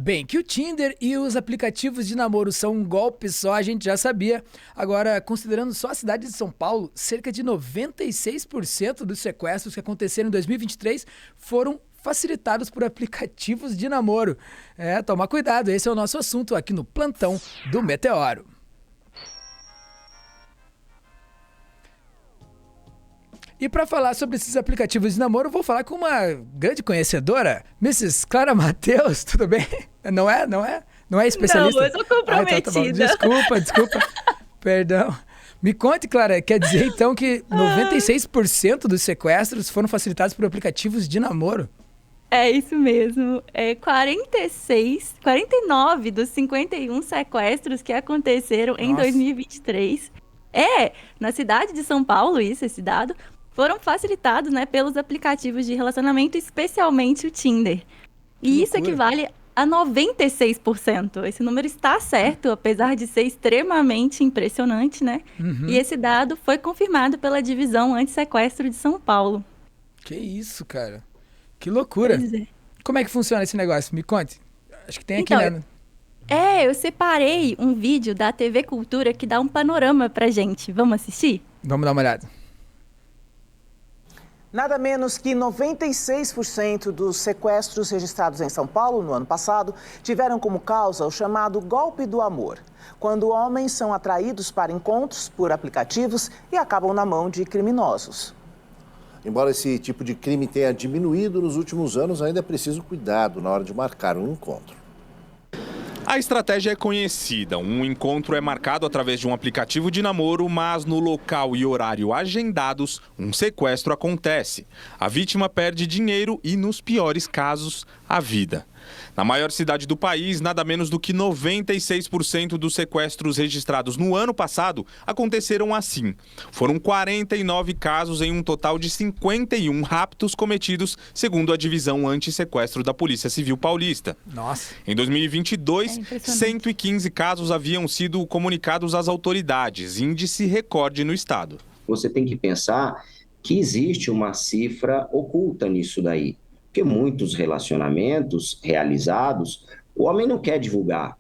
Bem, que o Tinder e os aplicativos de namoro são um golpe só, a gente já sabia. Agora, considerando só a cidade de São Paulo, cerca de 96% dos sequestros que aconteceram em 2023 foram facilitados por aplicativos de namoro. Toma cuidado, esse é o nosso assunto aqui no Plantão do Meteoro. E para falar sobre esses aplicativos de namoro, eu vou falar com uma grande conhecedora, Mrs. Clara Matheus, tudo bem? Não é? Não é especialista? Não, eu sou comprometida. Tá bom. Desculpa. Perdão. Me conte, Clara, quer dizer então que 96% dos sequestros foram facilitados por aplicativos de namoro? É isso mesmo. 49 dos 51 sequestros que aconteceram em 2023. Na cidade de São Paulo, esse dado, foram facilitados, né, pelos aplicativos de relacionamento, especialmente o Tinder. E isso equivale a 96%. Esse número está certo, apesar de ser extremamente impressionante, né? E esse dado foi confirmado pela Divisão Antissequestro de São Paulo. Que isso, cara. Que loucura. Pois é. Como é que funciona esse negócio? Me conte. Acho que tem aqui, Então, né? eu separei um vídeo da TV Cultura que dá um panorama pra gente. Vamos assistir? Vamos dar uma olhada. Nada menos que 96% dos sequestros registrados em São Paulo no ano passado tiveram como causa o chamado golpe do amor, quando homens são atraídos para encontros por aplicativos e acabam na mão de criminosos. Embora esse tipo de crime tenha diminuído nos últimos anos, ainda é preciso cuidado na hora de marcar um encontro. A estratégia é conhecida. Um encontro é marcado através de um aplicativo de namoro, mas no local e horário agendados, um sequestro acontece. A vítima perde dinheiro e, nos piores casos, a vida. Na maior cidade do país, nada menos do que 96% dos sequestros registrados no ano passado aconteceram assim. Foram 49 casos em um total de 51 raptos cometidos, segundo a Divisão Antissequestro da Polícia Civil Paulista. Nossa. Em 2022, 115 casos haviam sido comunicados às autoridades, índice recorde no estado. Você tem que pensar que existe uma cifra oculta nisso daí. Porque muitos relacionamentos realizados, o homem não quer divulgar.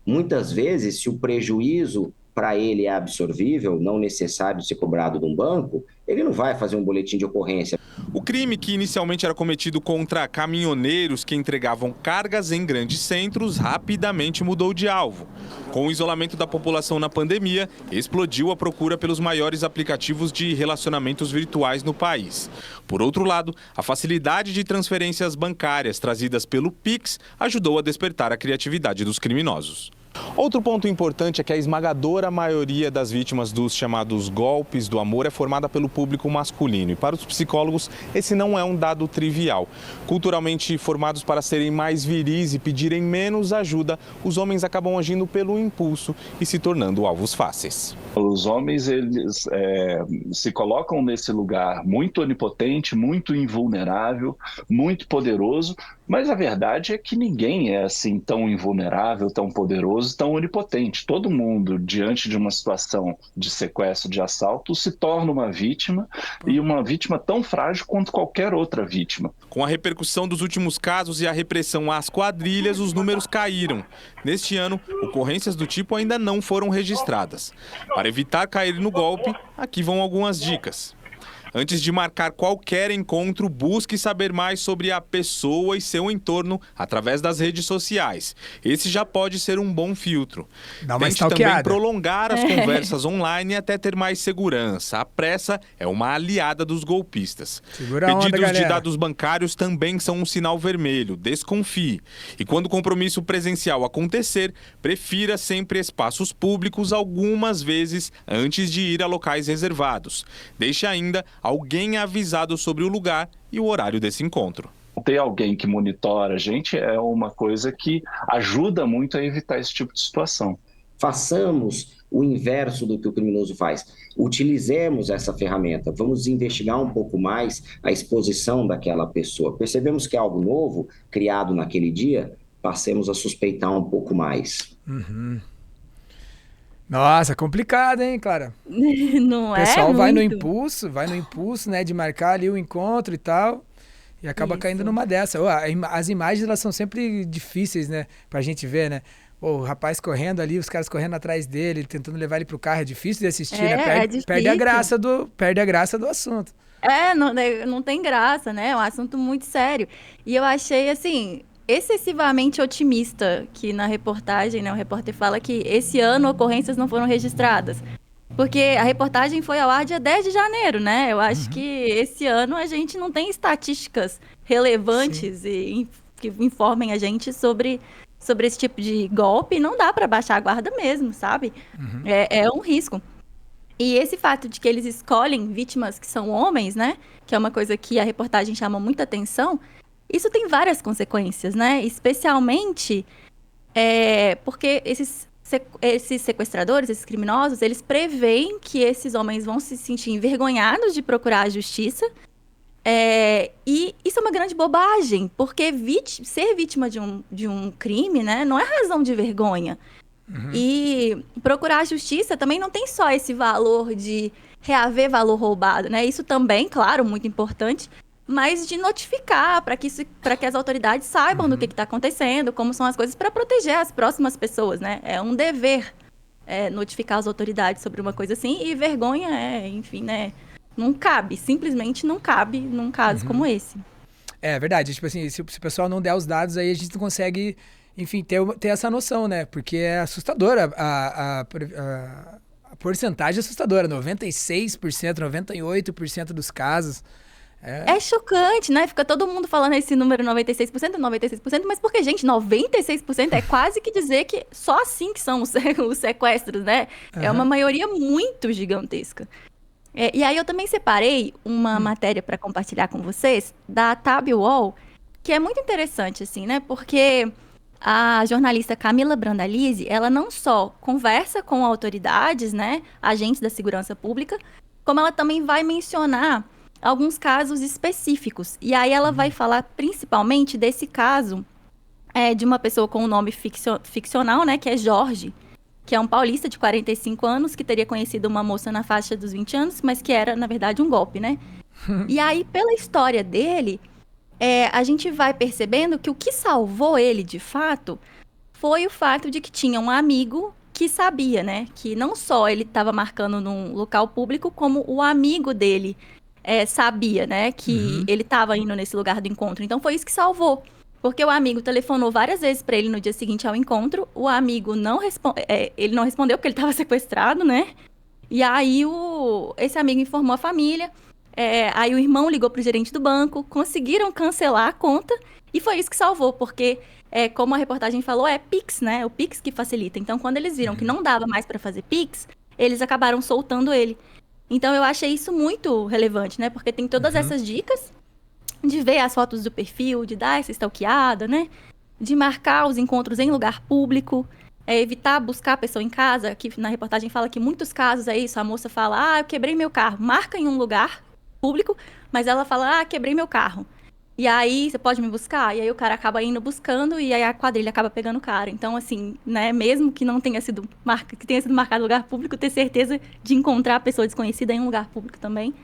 Muitas vezes, se o prejuízo para ele é absorvível, não necessário ser cobrado de um banco, ele não vai fazer um boletim de ocorrência. O crime, que inicialmente era cometido contra caminhoneiros que entregavam cargas em grandes centros, rapidamente mudou de alvo. Com o isolamento da população na pandemia, explodiu a procura pelos maiores aplicativos de relacionamentos virtuais no país. Por outro lado, a facilidade de transferências bancárias trazidas pelo Pix ajudou a despertar a criatividade dos criminosos. Outro ponto importante é que a esmagadora maioria das vítimas dos chamados golpes do amor é formada pelo público masculino. E para os psicólogos, esse não é um dado trivial. Culturalmente formados para serem mais viris e pedirem menos ajuda, os homens acabam agindo pelo impulso e se tornando alvos fáceis. Os homens, eles se colocam nesse lugar muito onipotente, muito invulnerável, muito poderoso, mas a verdade é que ninguém é assim tão invulnerável, tão poderoso, tão onipotente. Todo mundo, diante de uma situação de sequestro, de assalto, se torna uma vítima, e uma vítima tão frágil quanto qualquer outra vítima. Com a repercussão dos últimos casos e a repressão às quadrilhas, os números caíram. Neste ano, ocorrências do tipo ainda não foram registradas. Para evitar cair no golpe, aqui vão algumas dicas. Antes de marcar qualquer encontro, busque saber mais sobre a pessoa e seu entorno através das redes sociais. Esse já pode ser um bom filtro. Tente também prolongar as conversas online até ter mais segurança. A pressa é uma aliada dos golpistas. Pedidos de dados bancários também são um sinal vermelho. Desconfie. E quando o compromisso presencial acontecer, prefira sempre espaços públicos algumas vezes antes de ir a locais reservados. Deixe ainda alguém avisado sobre o lugar e o horário desse encontro. Ter alguém que monitora a gente é uma coisa que ajuda muito a evitar esse tipo de situação. Façamos o inverso do que o criminoso faz. Utilizemos essa ferramenta. Vamos investigar um pouco mais a exposição daquela pessoa. Percebemos que é algo novo, criado naquele dia, passemos a suspeitar um pouco mais. Nossa, complicado, hein, Clara? Não é? O pessoal vai no impulso, né, de marcar ali o encontro e tal. E acaba Isso. caindo numa dessa. As imagens, elas são sempre difíceis, né? Pra gente ver, né? O rapaz correndo ali, os caras correndo atrás dele, tentando levar ele pro carro. É difícil de assistir, né? Perde a graça do assunto. Não tem graça, né? É um assunto muito sério. E eu achei, assim, excessivamente otimista que na reportagem, né? O repórter fala que esse ano ocorrências não foram registradas. Porque a reportagem foi ao ar dia 10 de janeiro, né? Eu acho que esse ano a gente não tem estatísticas relevantes que informem a gente sobre esse tipo de golpe. Não dá para baixar a guarda mesmo, sabe? É um risco. E esse fato de que eles escolhem vítimas que são homens, né? Que é uma coisa que a reportagem chama muita atenção. Isso tem várias consequências, né? Especialmente porque esses sequestradores, esses criminosos, eles preveem que esses homens vão se sentir envergonhados de procurar a justiça. E isso é uma grande bobagem, porque ser vítima de um crime, né, não é razão de vergonha. E procurar a justiça também não tem só esse valor de reaver valor roubado, né? Isso também, claro, muito importante, mas de notificar para que as autoridades saibam do que está acontecendo, como são as coisas, para proteger as próximas pessoas, né? É um dever notificar as autoridades sobre uma coisa assim, e vergonha enfim, né? Não cabe, simplesmente não cabe num caso como esse. É verdade, tipo assim, se o pessoal não der os dados, aí a gente não consegue, enfim, ter essa noção, né? Porque é assustadora, a porcentagem é assustadora, 96%, 98% dos casos. É chocante, né? Fica todo mundo falando esse número 96%, mas porque, gente, 96% é quase que dizer que só assim que são os sequestros, né? É uma maioria muito gigantesca. E aí eu também separei uma matéria para compartilhar com vocês, da Tab Wall, que é muito interessante, assim, né? Porque a jornalista Camila Brandalize, ela não só conversa com autoridades, né? Agentes da segurança pública, como ela também vai mencionar alguns casos específicos. E aí ela vai falar principalmente desse caso de uma pessoa com um nome ficcional, né, que é Jorge, que é um paulista de 45 anos, que teria conhecido uma moça na faixa dos 20 anos, mas que era, na verdade, um golpe, né? E aí, pela história dele, a gente vai percebendo que o que salvou ele, de fato, foi o fato de que tinha um amigo que sabia, né? Que não só ele estava marcando num local público, como o amigo dele sabia, né, que ele estava indo nesse lugar do encontro. Então foi isso que salvou. Porque o amigo telefonou várias vezes para ele no dia seguinte ao encontro. O amigo ele não respondeu porque ele estava sequestrado, né? E aí esse amigo informou a família. Aí o irmão ligou pro gerente do banco, conseguiram cancelar a conta. E foi isso que salvou, porque, como a reportagem falou, é Pix, né? O Pix que facilita. Então, quando eles viram que não dava mais para fazer Pix, eles acabaram soltando ele. Então, eu achei isso muito relevante, né? Porque tem todas essas dicas de ver as fotos do perfil, de dar essa stalkeada, né? De marcar os encontros em lugar público, evitar buscar a pessoa em casa, que na reportagem fala que muitos casos é isso, a moça fala, eu quebrei meu carro, marca em um lugar público, mas ela fala, quebrei meu carro. E aí, você pode me buscar? E aí o cara acaba indo buscando e aí a quadrilha acaba pegando o cara. Então, assim, né, mesmo que não tenha sido que tenha sido marcado em lugar público, ter certeza de encontrar a pessoa desconhecida em um lugar público também.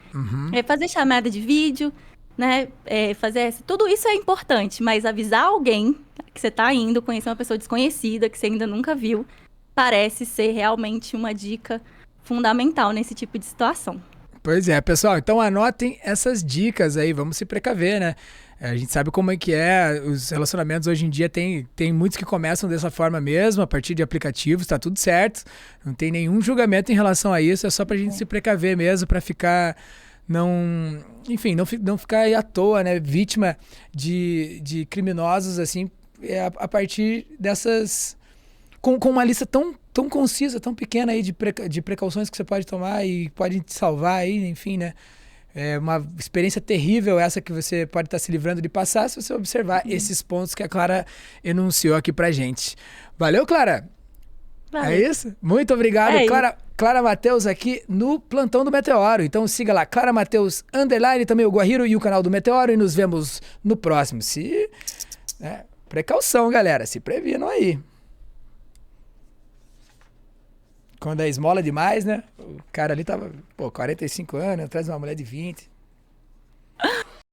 Fazer chamada de vídeo, né, tudo isso é importante, mas avisar alguém que você tá indo conhecer uma pessoa desconhecida, que você ainda nunca viu, parece ser realmente uma dica fundamental nesse tipo de situação. Pois é, pessoal, então anotem essas dicas aí, vamos se precaver, né? A gente sabe como é que os relacionamentos hoje em dia, tem muitos que começam dessa forma mesmo, a partir de aplicativos, tá tudo certo, não tem nenhum julgamento em relação a isso, é só pra gente se precaver mesmo, pra ficar, não ficar aí à toa, né, vítima de criminosos, assim, a partir dessas, com uma lista tão concisa, tão pequena aí de precauções que você pode tomar e pode te salvar aí, enfim, né? É uma experiência terrível essa que você pode estar se livrando de passar se você observar esses pontos que a Clara enunciou aqui pra gente. Valeu, Clara? Valeu. É isso? Muito obrigado, Clara Mateus aqui no Plantão do Meteoro. Então siga lá, Clara Mateus _ também o Guajiro e o canal do Meteoro, e nos vemos no próximo. Precaução, galera, se previnam aí. Quando é esmola demais, né? O cara ali tava, 45 anos, atrás de uma mulher de 20.